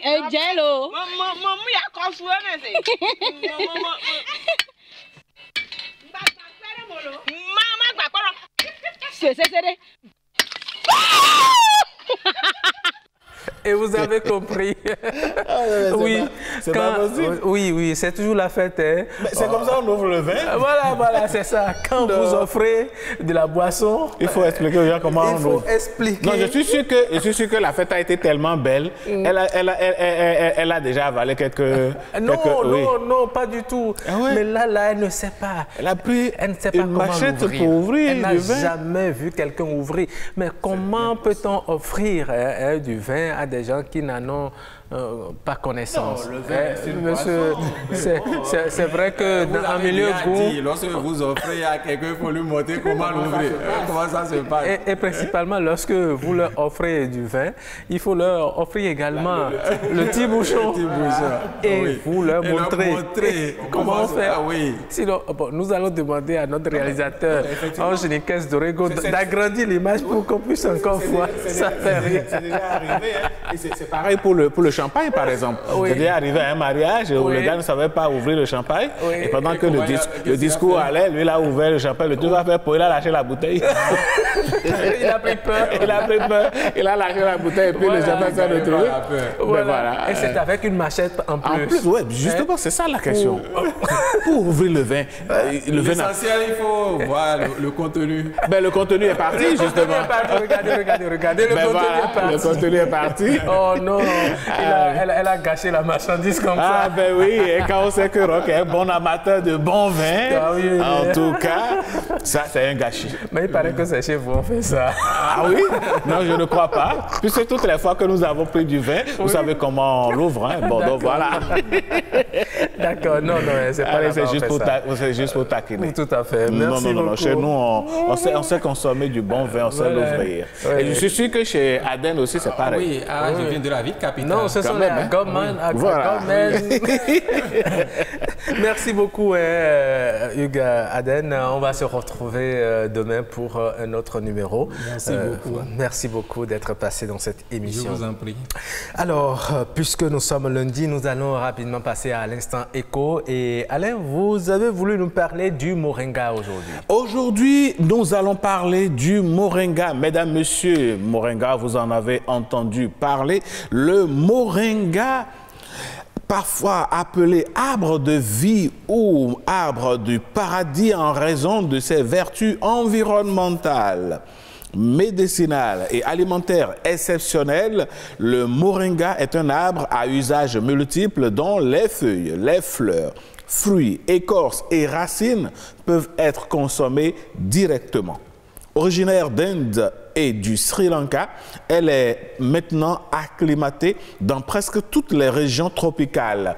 Jello. Et vous avez compris. Oui, c'est pas possible. Oui, c'est toujours la fête. Hein. C'est comme ça qu'on ouvre le vin. Voilà, c'est ça. Quand vous offrez de la boisson... Il faut expliquer aux gens comment on ouvre. Il faut expliquer. Non, je suis sûr que la fête a été tellement belle. Elle a déjà avalé quelques... Non, pas du tout. Ah ouais? Mais là, elle ne sait pas. Elle a pris elle ne sait pas une machette pour ouvrir elle du vin. n'a jamais vu quelqu'un ouvrir. Mais comment peut-on offrir du vin à des gens qui n'en ont pas connaissance? Non, le vin, c'est une boisson. C'est vrai que dans un milieu goût... Lorsque vous offrez à quelqu'un, il faut lui montrer comment l'ouvrir. Comment ça se passe? Et principalement, lorsque vous leur offrez du vin, il faut leur offrir également le petit bouchon. Et vous leur montrez comment on fait. Ah oui. Sinon, nous allons demander à notre réalisateur, Ange Nicaise Dorego, d'agrandir l'image pour qu'on puisse encore voir. Ça fait rien. C'est déjà arrivé. Hein. C'est pareil pour le champagne, par exemple. Oui. C'est déjà arrivé à un mariage où le gars ne savait pas ouvrir le champagne. Oui. Et pendant que le discours allait, lui, il a ouvert le champagne. Le tout va faire pour il a lâché la bouteille. Il a pris peur. Il a lâché la bouteille et puis le champagne s'est retrouvé. Voilà. Et c'est avec une machette en plus. En plus, oui, justement, c'est ça la question. Pour ouvrir le vin, l'essentiel, il faut voir le contenu. Le contenu est parti, justement. Regardez, le contenu est parti. Oh non, elle a gâché la marchandise comme ça. Ah ben oui, et quand on sait que Rock est un bon amateur de bon vin, en tout cas, ça c'est un gâchis. Mais il paraît que c'est chez vous on fait ça. Ah oui? Non, je ne crois pas. Puisque toutes les fois que nous avons pris du vin, vous savez comment on l'ouvre. Hein? Bon, donc voilà. D'accord, non, c'est pas c'est juste pour taquiner. Tout à fait. Merci beaucoup. Non. Chez nous, on sait consommer du bon vin, on sait l'ouvrir. Et je suis sûr que chez Aden aussi, c'est pareil. Oui, je viens de la ville capitale. Non, ce sont les Goldman. Merci beaucoup, Hugues Aden. On va se retrouver demain pour un autre numéro. Merci beaucoup. Merci beaucoup d'être passé dans cette émission. Je vous en prie. Alors, puisque nous sommes lundi, nous allons rapidement passer à l'instant écho. Et Alain, vous avez voulu nous parler du moringa aujourd'hui. Aujourd'hui, nous allons parler du moringa. Mesdames, messieurs, moringa, vous en avez entendu parler. Le moringa, parfois appelé arbre de vie ou arbre du paradis en raison de ses vertus environnementales, médicinales et alimentaires exceptionnelles, le moringa est un arbre à usage multiple dont les feuilles, les fleurs, fruits, écorces et racines peuvent être consommés directement. Originaire d'Inde et du Sri Lanka, elle est maintenant acclimatée dans presque toutes les régions tropicales.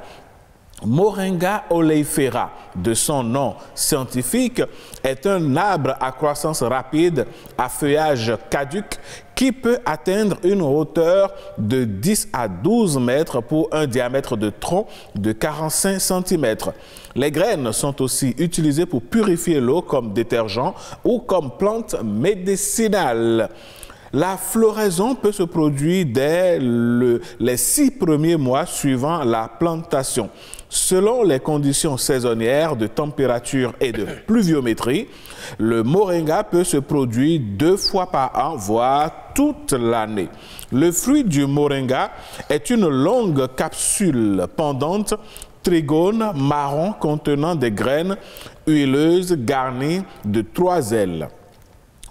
Moringa oleifera, de son nom scientifique, est un arbre à croissance rapide à feuillage caduc qui peut atteindre une hauteur de 10 à 12 mètres pour un diamètre de tronc de 45 cm. Les graines sont aussi utilisées pour purifier l'eau comme détergent ou comme plante médicinale. La floraison peut se produire dès les 6 premiers mois suivant la plantation. Selon les conditions saisonnières de température et de pluviométrie, le moringa peut se produire 2 fois par an, voire toute l'année. Le fruit du moringa est une longue capsule pendante, trigone, marron, contenant des graines huileuses garnies de 3 ailes.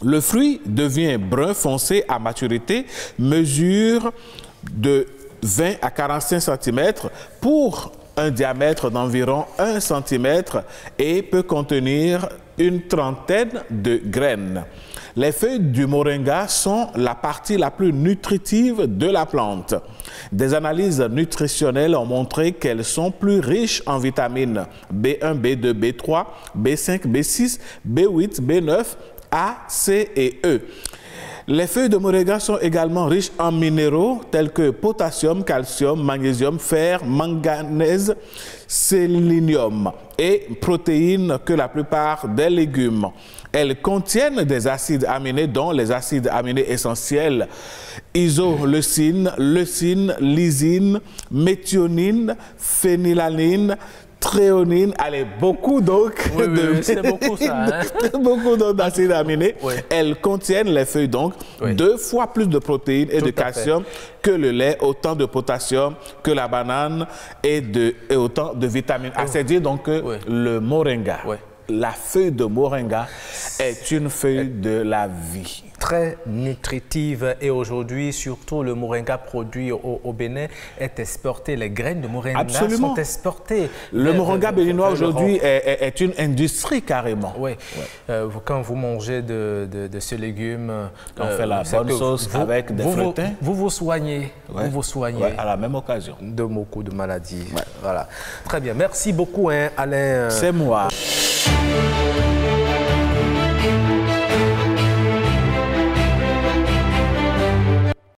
Le fruit devient brun foncé à maturité, mesure de 20 à 45 cm pour un diamètre d'environ 1 cm et peut contenir une trentaine de graines. Les feuilles du moringa sont la partie la plus nutritive de la plante. Des analyses nutritionnelles ont montré qu'elles sont plus riches en vitamines B1, B2, B3, B5, B6, B8, B9, A, C et E. Les feuilles de moringa sont également riches en minéraux tels que potassium, calcium, magnésium, fer, manganèse, sélénium. et protéines que la plupart des légumes. Elles contiennent des acides aminés, dont les acides aminés essentiels isoleucine, leucine, lysine, méthionine, phénylalanine, tréonine, allez, beaucoup donc c'est beaucoup ça. Hein? Beaucoup d'acides aminés. Oui. Elles contiennent, les feuilles donc, 2 fois plus de protéines et de calcium que le lait, autant de potassium que la banane et autant de vitamines A. C'est dire donc que le moringa, la feuille de moringa est une feuille de la vie. Très nutritive et aujourd'hui, surtout le moringa produit au Bénin est exporté. Les graines de moringa sont exportées. Le moringa béninois aujourd'hui est une industrie carrément. Oui. Quand vous mangez de ce légume, on fait la bonne sauce avec des flottins. Vous vous soignez. Vous vous soignez à la même occasion. De beaucoup de maladies. Voilà. Très bien. Merci beaucoup, hein, Alain. C'est moi.